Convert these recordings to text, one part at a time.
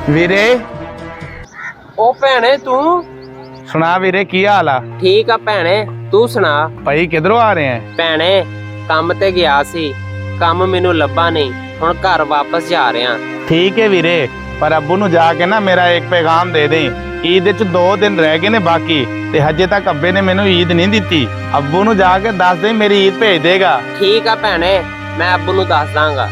ਵੀਰੇ ਉਹ ਭੈਣੇ ਤੂੰ ਸੁਣਾ ਵੀਰੇ, ਕੀ ਹਾਲ ਆ? ਠੀਕ ਆ ਭੈਣੇ, ਤੂੰ ਸੁਣਾ। ਭਾਈ ਕਿਧਰੋਂ ਆ ਰਹੇ ਆ? ਭੈਣੇ ਕੰਮ ਤੇ ਗਿਆ ਸੀ, ਕੰਮ ਮੈਨੂੰ ਲੱਭਾ ਨਹੀਂ, ਹੁਣ ਘਰ ਵਾਪਸ ਜਾ ਰਿਹਾ। ਠੀਕ ਹੈ ਵੀਰੇ, ਪਰ ਅੱਬੂ ਨੂੰ ਜਾ ਕੇ ਨਾ ਮੇਰਾ ਇੱਕ ਪੈਗਾਮ ਦੇ ਦੇ। ਈਦ ਵਿੱਚ 2 ਦਿਨ ਰਹਿ ਗਏ ਨੇ ਬਾਕੀ, ਤੇ ਹਜੇ ਤੱਕ ਅੱਬੇ ਨੇ ਮੈਨੂੰ ਈਦ ਨਹੀਂ ਦਿੱਤੀ। ਅੱਬੂ ਨੂੰ ਜਾ ਕੇ ਦੱਸ ਦੇ ਮੇਰੀ ਈਦ ਭੇਜ ਦੇਗਾ। ਠੀਕ ਆ ਭੈਣੇ, ਮੈਂ ਅੱਬੂ ਨੂੰ ਦੱਸ ਦਾਂਗਾ।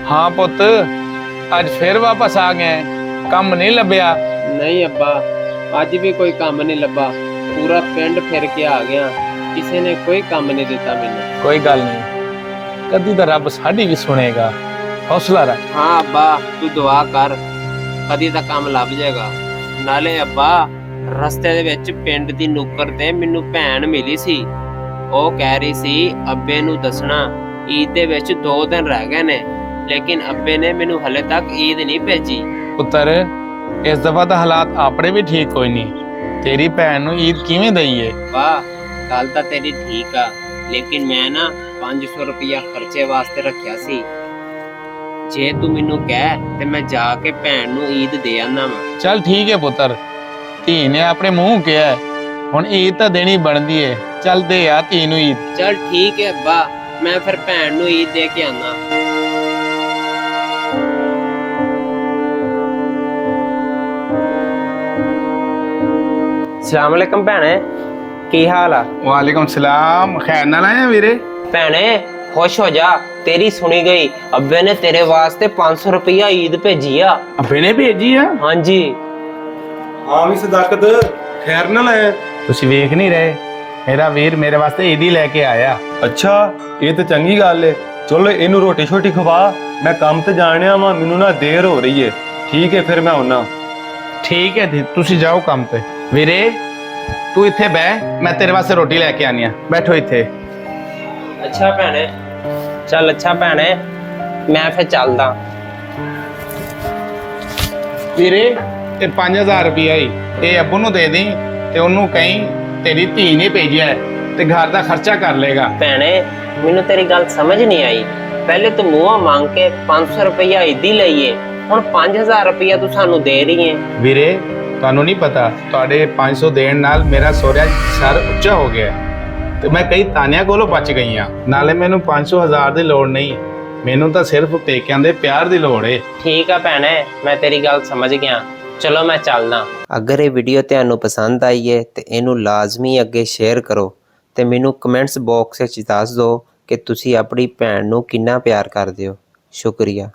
ਹਾਂ ਪੁੱਤ, ਅੱਜ ਫੇਰ ਵਾਪਸ ਆ ਗਏ, ਕੰਮ ਨਹੀਂ ਲੱਭਿਆ? ਨਹੀਂ ਅੱਬਾ, ਅੱਜ ਵੀ ਕੋਈ ਕੰਮ ਨਹੀਂ ਲੱਭਾ, ਪੂਰਾ ਪਿੰਡ ਫਿਰ ਕੇ ਆ ਗਿਆ, ਕਿਸੇ ਨੇ ਕੋਈ ਕੰਮ ਨਹੀਂ ਦਿੱਤਾ ਮੈਨੂੰ। ਕੋਈ ਗੱਲ ਨਹੀਂ, ਕਦੀ ਤਾਂ ਰੱਬ ਸਾਡੀ ਵੀ ਸੁਣੇਗਾ, ਹੌਸਲਾ ਰੱਖ। ਹਾਂ ਅੱਬਾ, ਤੂੰ ਦੁਆ ਕਰ, ਕਦੀ ਤਾਂ ਕੰਮ ਲੱਭ ਜਾਏਗਾ। ਨਾਲੇ ਅੱਬਾ, ਰਸਤੇ ਦੇ ਵਿੱਚ ਪਿੰਡ ਦੀ ਨੁੱਕਰ ਤੇ ਮੈਨੂੰ ਭੈਣ ਮਿਲੀ ਸੀ, ਉਹ ਕਹਿ ਰਹੀ ਸੀ ਅੱਬੇ ਨੂੰ ਦੱਸਣਾ ਈਦ ਦੇ ਵਿੱਚ 2 ਦਿਨ ਰਹਿ ਗਏ ਨੇ, ਲੇਕਿਨ ਅੱਬੇ ਨੇ ਮੈਨੂੰ ਹਲੇ ਤੱਕ ਈਦ ਨਹੀਂ ਭੇਜੀ। ਪੁੱਤਰ, ਇਸ ਦਫਾ ਤਾਂ ਹਾਲਾਤ ਆਪਣੇ ਵੀ ਠੀਕ ਕੋਈ ਨਹੀਂ, ਤੇਰੀ ਭੈਣ ਨੂੰ ਈਦ ਕਿਵੇਂ ਦਈਏ? ਵਾਹ, ਗੱਲ ਤਾਂ ਤੇਰੀ ਠੀਕ ਆ, ਲੇਕਿਨ ਮੈਂ ਨਾ 500 ਰੁਪਇਆ ਖਰਚੇ ਵਾਸਤੇ ਰੱਖਿਆ ਸੀ। ਜੇ ਤੂੰ ਮੈਨੂੰ ਕਹਿ ਤੇ ਮੈਂ ਜਾ ਕੇ ਭੈਣ ਨੂੰ ਈਦ ਦੇ ਆਨਾ ਵਾ। ਚੱਲ ਠੀਕ ਹੈ ਪੁੱਤਰ, ਧੀ ਨੇ ਆਪਣੇ ਮੂੰਹ ਕਿਹਾ, ਹੁਣ ਈਦ ਤਾਂ ਦੇਣੀ ਬਣਦੀ ਏ। ਚੱਲ ਦੇ ਆ ਧੀ ਨੂੰ ਈਦ। ਚੱਲ ਠੀਕ ਹੈ ਅੱਬਾ, ਮੈਂ ਫਿਰ ਭੈਣ ਨੂੰ ਈਦ ਦੇ ਕੇ ਆਨਾ। ਸਲਾਮ ਅਲੈਕਮ ਭੈਣੇ, ਕੀ ਹਾਲ ਆ? ਵਾਲੇਕੁਮ ਸਲਾਮ, ਖੈਰ ਨਾਲ ਆਏ ਵੀਰੇ? ਭੈਣੇ ਖੁਸ਼ ਹੋ ਜਾ, ਤੇਰੀ ਸੁਣੀ ਗਈ, ਅੱਬੇ ਨੇ ਤੇਰੇ ਵਾਸਤੇ 500 ਰੁਪਇਆ ਈਦ ਭੇਜੀ ਆ। ਅੱਬੇ ਨੇ ਭੇਜੀ ਆ? ਹਾਂਜੀ। ਹਾਂ ਵੀ ਸਦਾਕਤ, ਖੈਰ ਨਾਲ ਆਇਆ। ਤੁਸੀਂ ਵੇਖ ਨਹੀਂ ਰਹੇ, ਮੇਰਾ ਵੀਰ ਮੇਰੇ ਵਾਸਤੇ ਈਦ ਹੀ ਲੈ ਕੇ ਆਇਆ। ਅੱਛਾ, ਇਹ ਤਾਂ ਚੰਗੀ ਗੱਲ ਏ। ਚਲੋ ਇਹਨੂੰ ਰੋਟੀ ਛੋਟੀ ਖਵਾ, ਮੈਂ ਕੰਮ ਤੇ ਜਾਣਿਆ ਵਾਂ, ਮੈਨੂੰ ਨਾ ਦੇਰ ਹੋ ਰਹੀ ਏ। ਠੀਕ ਹੈ ਫਿਰ ਮੈਂ ਆਉਣਾ। ਠੀਕ ਹੈ ਜੀ, ਤੁਸੀਂ ਜਾਓ ਕੰਮ ਤੇ। ਵੀਰੇ ਤੂੰ ਇੱਥੇ ਬਹਿ, ਮੈਂ ਤੇਰੇ ਵਾਸਤੇ ਰੋਟੀ ਲੈ ਕੇ ਆਨੀ ਆ, ਬੈਠੋ ਇੱਥੇ। ਅੱਛਾ ਭੈਣੇ, ਚੱਲ ਅੱਛਾ ਭੈਣੇ, ਮੈਂ ਫਿਰ ਚੱਲਦਾ। ਵੀਰੇ ਇਹ 5000 ਰੁਪਇਆ ਹੀ, ਇਹ ਅੱਬੂ ਨੂੰ ਦੇ ਦੇ, ਤੇ ਉਹਨੂੰ ਕਹੀਂ ਤੇਰੀ ਧੀ ਨੇ ਭੇਜਿਆ ਹੈ, ਤੇ ਘਰ ਦਾ ਖਰਚਾ ਕਰ ਲੇਗਾ। ਭੈਣੇ ਮੈਨੂੰ ਤੇਰੀ ਗੱਲ ਸਮਝ ਨਹੀਂ ਆਈ, ਪਹਿਲੇ ਤੂੰ ਮੂੰਹੋਂ ਮੰਗ ਕੇ 500 ਰੁਪਇਆ ਈਦੀ ਲਈਏ, ਹੁਣ 5000 ਰੁਪਇਆ ਤੂੰ ਸਾਨੂੰ ਦੇ ਰਹੀ ਹੈ। ਵੀਰੇ ਤੁਹਾਨੂੰ ਨਹੀਂ ਪਤਾ, ਤੁਹਾਡੇ 500 ਦੇਣ ਨਾਲ ਮੇਰਾ ਸੋਹਰਿਆ ਸਰ ਉੱਚਾ ਹੋ ਗਿਆ, ਤੇ ਮੈਂ ਕਈ ਤਾਨਿਆਂ ਕੋਲੋਂ ਬਚ ਗਈ ਆ। ਨਾਲੇ ਮੈਨੂੰ 500,000 ਦੀ ਲੋੜ ਨਹੀਂ, ਮੈਨੂੰ ਤਾਂ ਸਿਰਫ ਪੇਕਿਆਂ ਦੇ ਪਿਆਰ ਦੀ ਲੋੜ ਏ। ਠੀਕ ਆ ਭੈਣੇ, ਮੈਂ ਤੇਰੀ ਗੱਲ ਸਮਝ ਗਿਆ, ਚਲੋ ਮੈਂ ਚੱਲਦਾ। ਅਗਰ ਇਹ ਵੀਡੀਓ ਤੁਹਾਨੂੰ ਪਸੰਦ ਆਈ ਹੈ ਤੇ ਇਹਨੂੰ ਲਾਜ਼ਮੀ ਅੱਗੇ ਸ਼ੇਅਰ ਕਰੋ, ਤੇ ਮੈਨੂੰ ਕਮੈਂਟਸ ਬਾਕਸ ਵਿੱਚ ਦੱਸ ਦਿਓ ਕਿ ਤੁਸੀਂ ਆਪਣੀ ਭੈਣ ਨੂੰ ਕਿੰਨਾ ਪਿਆਰ ਕਰਦੇ ਹੋ। ਸ਼ੁਕਰੀਆ।